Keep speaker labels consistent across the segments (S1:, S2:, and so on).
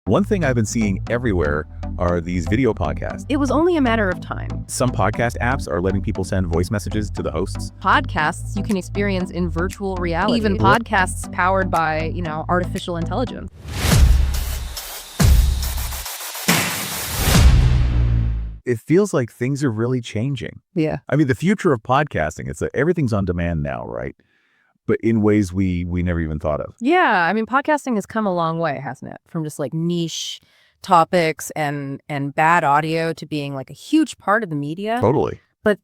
S1: One thing I've been seeing everywhere are these video podcasts.
S2: It was only a matter of time.
S1: Some podcast apps are letting people send voice messages to the hosts.
S2: Podcasts you can experience in virtual reality. Even podcasts powered by, artificial intelligence.
S1: It feels like things are really changing.
S2: Yeah.
S1: I mean, the future of podcasting, everything's on demand now, right? But in ways we never even thought of.
S2: Yeah. I mean, podcasting has come a long way, hasn't it? From just like niche topics and bad audio to being like a huge part of the media.
S1: Totally.
S2: But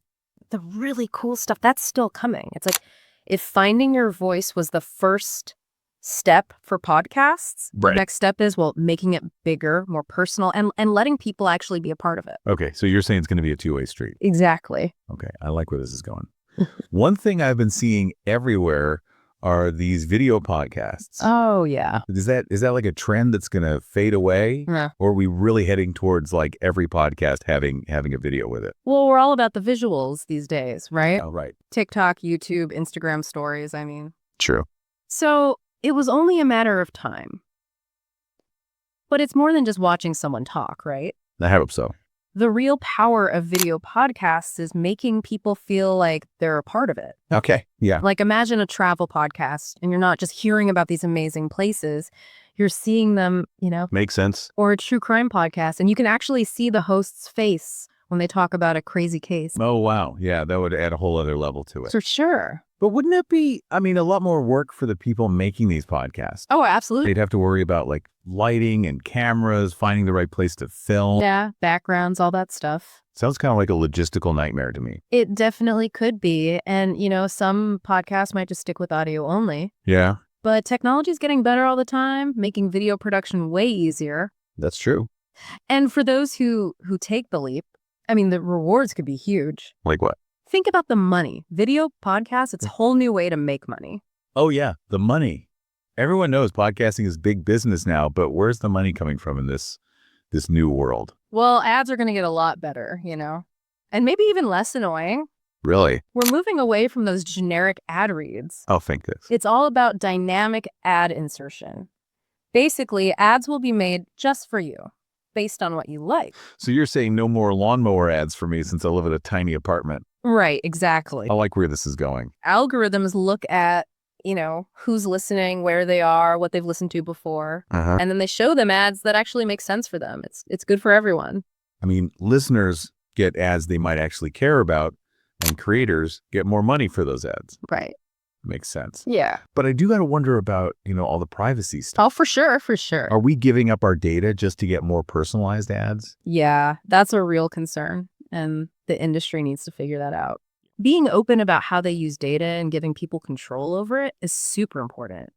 S2: the really cool stuff, that's still coming. It's like if finding your voice was the first step for podcasts,
S1: Right.
S2: The next step is, making it bigger, more personal, and letting people actually be a part of it.
S1: Okay, so you're saying it's going to be a two-way street.
S2: Exactly.
S1: Okay, I like where this is going. One thing I've been seeing everywhere are these video podcasts.
S2: Oh, yeah.
S1: Is that like a trend that's going to fade away?
S2: Yeah.
S1: Or are we really heading towards like every podcast having a video with it?
S2: Well, we're all about the visuals these days, right?
S1: Oh, right.
S2: TikTok, YouTube, Instagram stories, I mean.
S1: True.
S2: So it was only a matter of time. But it's more than just watching someone talk, right?
S1: I hope so.
S2: The real power of video podcasts is making people feel like they're a part of it.
S1: Okay. Yeah.
S2: Like imagine a travel podcast and you're not just hearing about these amazing places, you're seeing them,
S1: Makes sense.
S2: or a true crime podcast and you can actually see the host's face when they talk about a crazy case.
S1: Oh, wow. Yeah, that would add a whole other level to it.
S2: For sure.
S1: But wouldn't it be, a lot more work for the people making these podcasts?
S2: Oh, absolutely.
S1: They'd have to worry about like lighting and cameras, finding the right place to film.
S2: Yeah, backgrounds, all that stuff.
S1: Sounds kind of like a logistical nightmare to me.
S2: It definitely could be. And, some podcasts might just stick with audio only.
S1: Yeah,
S2: But technology is getting better all the time, making video production way easier.
S1: that's true.
S2: And for those who take the leap, the rewards could be huge.
S1: Like what?
S2: Think about the money. Video podcasts, it's a whole new way to make money.
S1: Oh, yeah, the money. Everyone knows podcasting is big business now, but where's the money coming from in this new world?
S2: Well, ads are going to get a lot better, and maybe even less annoying.
S1: Really?
S2: We're moving away from those generic ad reads.
S1: I'll think this.
S2: It's all about dynamic ad insertion. Basically, ads will be made just for you, based on what you like.
S1: So you're saying no more lawnmower ads for me since I live in a tiny apartment.
S2: Right, exactly.
S1: I like where this is going.
S2: Algorithms look at, who's listening, where they are, what they've listened to before.
S1: Uh-huh.
S2: And then they show them ads that actually make sense for them. It's good for everyone.
S1: Listeners get ads they might actually care about, and creators get more money for those ads.
S2: Right.
S1: Makes sense.
S2: Yeah.
S1: But I do got to wonder about, all the privacy stuff.
S2: Oh, for sure. For sure.
S1: Are we giving up our data just to get more personalized ads?
S2: Yeah, that's a real concern. And the industry needs to figure that out. Being open about how they use data and giving people control over it is super important.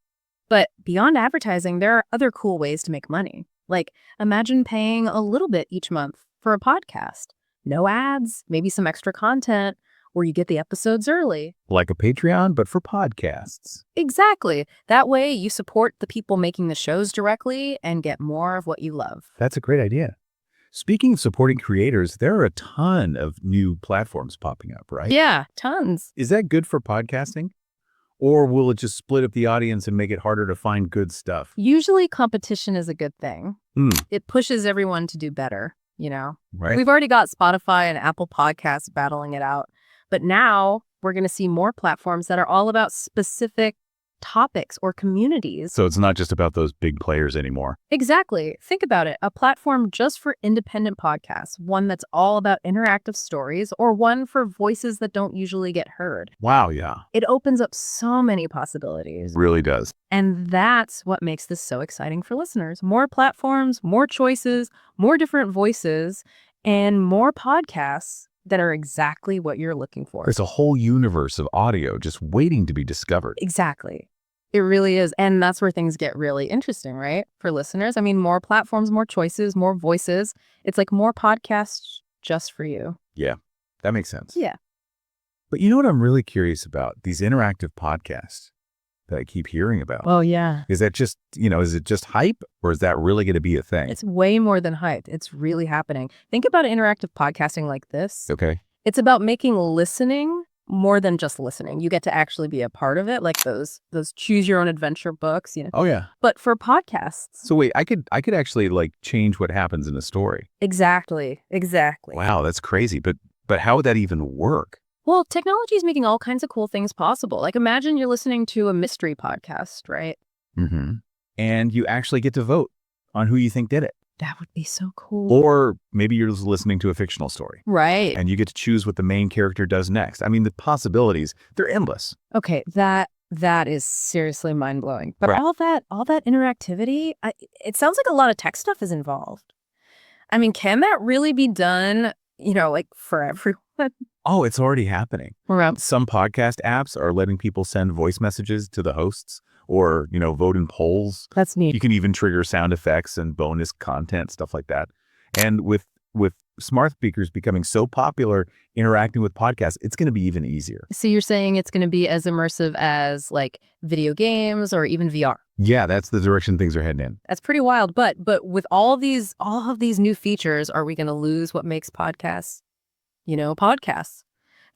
S2: But beyond advertising, there are other cool ways to make money. Like imagine paying a little bit each month for a podcast. No ads, maybe some extra content, where you get the episodes early.
S1: Like a Patreon, but for podcasts.
S2: Exactly. That way you support the people making the shows directly and get more of what you love.
S1: That's a great idea. Speaking of supporting creators, there are a ton of new platforms popping up, right?
S2: Yeah, tons.
S1: Is that good for podcasting? Or will it just split up the audience and make it harder to find good stuff?
S2: Usually competition is a good thing.
S1: Mm.
S2: It pushes everyone to do better,
S1: Right?
S2: We've already got Spotify and Apple Podcasts battling it out. But now we're going to see more platforms that are all about specific topics or communities.
S1: So it's not just about those big players anymore.
S2: Exactly. Think about it. A platform just for independent podcasts, one that's all about interactive stories, or one for voices that don't usually get heard.
S1: Wow, yeah.
S2: It opens up so many possibilities.
S1: Really does.
S2: And that's what makes this so exciting for listeners. More platforms, more choices, more different voices, and more podcasts that are exactly what you're looking for.
S1: There's a whole universe of audio just waiting to be discovered.
S2: Exactly. It really is. And that's where things get really interesting, right? For listeners. More platforms, more choices, more voices. It's like more podcasts just for you.
S1: Yeah, that makes sense.
S2: Yeah.
S1: But you know what I'm really curious about? These interactive podcasts that I keep hearing about.
S2: Oh, yeah.
S1: Is that just, is it just hype, or is that really going to be a thing?
S2: It's way more than hype. It's really happening. Think about interactive podcasting like this.
S1: Okay.
S2: It's about making listening more than just listening. You get to actually be a part of it, like those choose your own adventure books,
S1: Oh, yeah.
S2: But for podcasts,
S1: So wait, I could actually like change what happens in a story.
S2: exactly.
S1: Wow, that's crazy. But how would that even work?
S2: Well, technology is making all kinds of cool things possible. Like imagine you're listening to a mystery podcast, right?
S1: Mm-hmm. And you actually get to vote on who you think did it.
S2: That would be so cool.
S1: Or maybe you're just listening to a fictional story.
S2: Right.
S1: And you get to choose what the main character does next. I mean, the possibilities, they're endless.
S2: Okay, that is seriously mind-blowing. But
S1: Right.
S2: all that interactivity, it sounds like a lot of tech stuff is involved. I mean, can that really be done, like for everyone?
S1: Oh, it's already happening.
S2: Around.
S1: Some podcast apps are letting people send voice messages to the hosts or, vote in polls.
S2: That's neat.
S1: You can even trigger sound effects and bonus content, stuff like that. And with smart speakers becoming so popular interacting with podcasts, it's going to be even easier.
S2: So you're saying it's going to be as immersive as like video games or even VR?
S1: Yeah, that's the direction things are heading in.
S2: That's pretty wild. But with all of these new features, are we going to lose what makes podcasts, podcasts?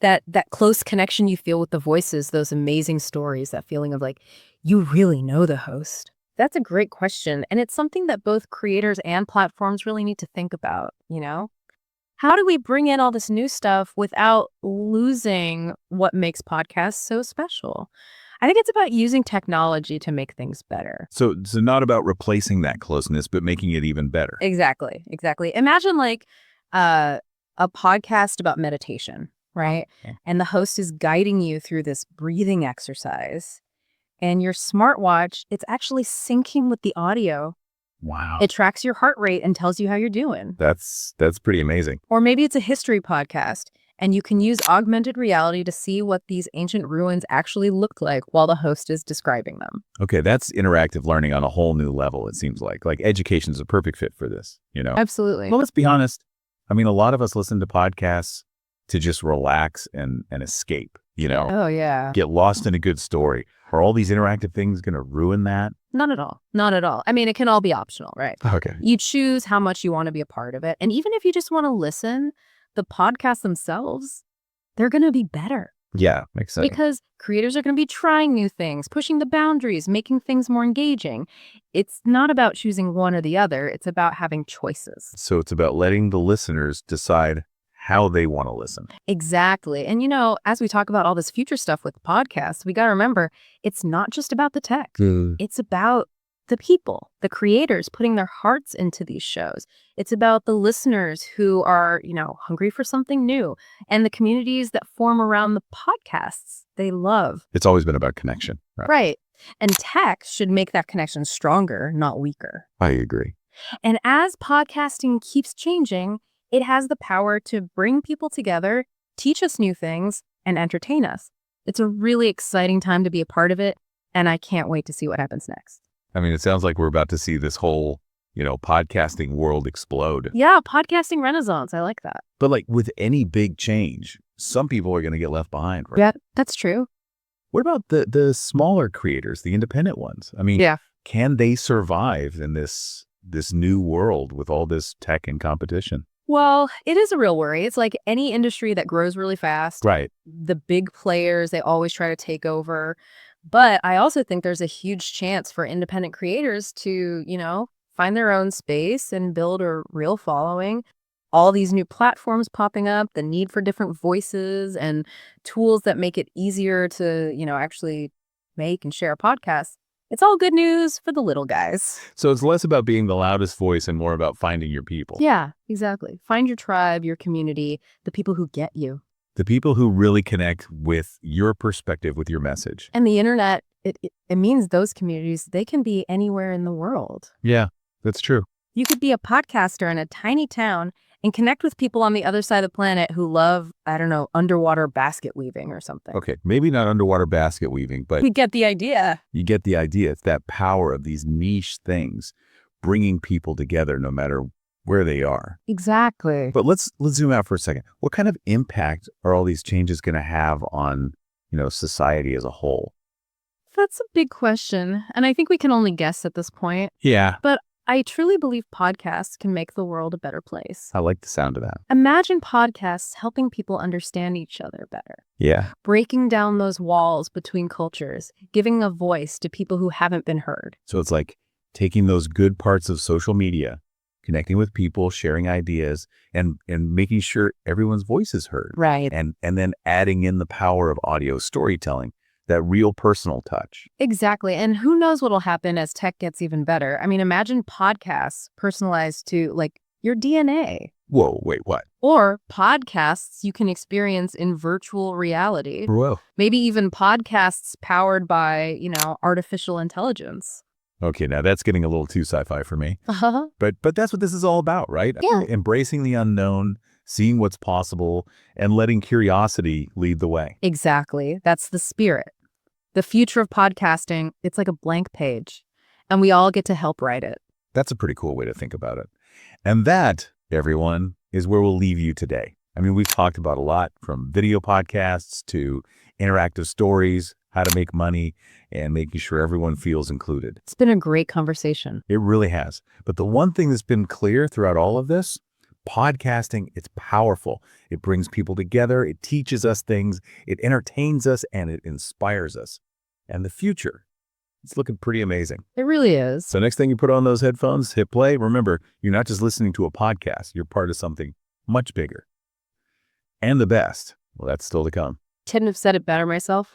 S2: That close connection you feel with the voices, those amazing stories, that feeling of like you really know the host. That's a great question. And it's something that both creators and platforms really need to think about, How do we bring in all this new stuff without losing what makes podcasts so special? I think it's about using technology to make things better.
S1: So it's not about replacing that closeness, but making it even better.
S2: Exactly. Imagine like a podcast about meditation, right?
S1: Okay.
S2: And the host is guiding you through this breathing exercise. And your smartwatch, it's actually syncing with the audio.
S1: Wow.
S2: It tracks your heart rate and tells you how you're doing.
S1: That's pretty amazing.
S2: Or maybe it's a history podcast, and you can use augmented reality to see what these ancient ruins actually look like while the host is describing them.
S1: Okay, that's interactive learning on a whole new level, it seems like. Like education's a perfect fit for this,
S2: Absolutely.
S1: Well, let's be honest. I mean, a lot of us listen to podcasts to just relax and escape,
S2: Oh, yeah.
S1: get lost in a good story. Are all these interactive things going to ruin that?
S2: Not at all. Not at all. I mean, it can all be optional, right?
S1: Okay.
S2: You choose how much you want to be a part of it. And even if you just want to listen, the podcasts themselves, they're going to be better.
S1: Yeah, makes sense.
S2: Because creators are going to be trying new things, pushing the boundaries, making things more engaging. It's not about choosing one or the other. It's about having choices.
S1: So it's about letting the listeners decide how they want to listen.
S2: Exactly. And, as we talk about all this future stuff with podcasts, we got to remember it's not just about the tech. It's about the people, the creators putting their hearts into these shows. It's about the listeners who are, hungry for something new, and the communities that form around the podcasts they love.
S1: It's always been about connection.
S2: Right. And tech should make that connection stronger, not weaker.
S1: I agree.
S2: And as podcasting keeps changing, it has the power to bring people together, teach us new things, and entertain us. It's a really exciting time to be a part of it, and I can't wait to see what happens next.
S1: I mean, it sounds like we're about to see this whole, podcasting world explode.
S2: Yeah, podcasting renaissance. I like that.
S1: But like with any big change, some people are going to get left behind, right?
S2: Yeah, that's true.
S1: What about the smaller creators, the independent ones? I mean,
S2: Yeah.
S1: Can they survive in this new world with all this tech and competition?
S2: Well, it is a real worry. It's like any industry that grows really fast.
S1: Right.
S2: The big players, they always try to take over. But I also think there's a huge chance for independent creators to, find their own space and build a real following. All these new platforms popping up, the need for different voices and tools that make it easier to, actually make and share podcasts. It's all good news for the little guys.
S1: So it's less about being the loudest voice and more about finding your people.
S2: Yeah, exactly. Find your tribe, your community, the people who get you.
S1: The people who really connect with your perspective, with your message.
S2: And the internet, it means those communities, they can be anywhere in the world.
S1: Yeah, that's true.
S2: You could be a podcaster in a tiny town and connect with people on the other side of the planet who love, I don't know, underwater basket weaving or something.
S1: Okay, maybe not underwater basket weaving, but
S2: You get the idea.
S1: you get the idea. It's that power of these niche things bringing people together no matter where they are.
S2: Exactly.
S1: But let's zoom out for a second. What kind of impact are all these changes going to have on, society as a whole?
S2: That's a big question. And I think we can only guess at this point.
S1: Yeah.
S2: But I truly believe podcasts can make the world a better place.
S1: I like the sound of that.
S2: Imagine podcasts helping people understand each other better,
S1: Yeah.
S2: breaking down those walls between cultures, giving a voice to people who haven't been heard.
S1: So it's like taking those good parts of social media, connecting with people, sharing ideas, and making sure everyone's voice is heard.
S2: Right.
S1: And then adding in the power of audio storytelling, that real personal touch.
S2: Exactly. And who knows what'll happen as tech gets even better. I mean, imagine podcasts personalized to like your DNA.
S1: Whoa, wait, what?
S2: Or podcasts you can experience in virtual reality.
S1: Whoa.
S2: Maybe even podcasts powered by, artificial intelligence.
S1: Okay, now that's getting a little too sci-fi for me.
S2: Uh-huh.
S1: But that's what this is all about, right?
S2: Yeah.
S1: Embracing the unknown, seeing what's possible, and letting curiosity lead the way.
S2: Exactly. That's the spirit. The future of podcasting, it's like a blank page, and we all get to help write it.
S1: That's a pretty cool way to think about it. And that, everyone, is where we'll leave you today. I mean, we've talked about a lot, from video podcasts to interactive stories, how to make money, and making sure everyone feels included.
S2: It's been a great conversation.
S1: It really has. But the one thing that's been clear throughout all of this, podcasting, it's powerful. It brings people together. It teaches us things. It entertains us, and it inspires us. And the future, it's looking pretty amazing.
S2: It really is.
S1: So next thing you put on those headphones, hit play. Remember, you're not just listening to a podcast. You're part of something much bigger. And the best, well, that's still to come.
S2: Couldn't have said it better myself.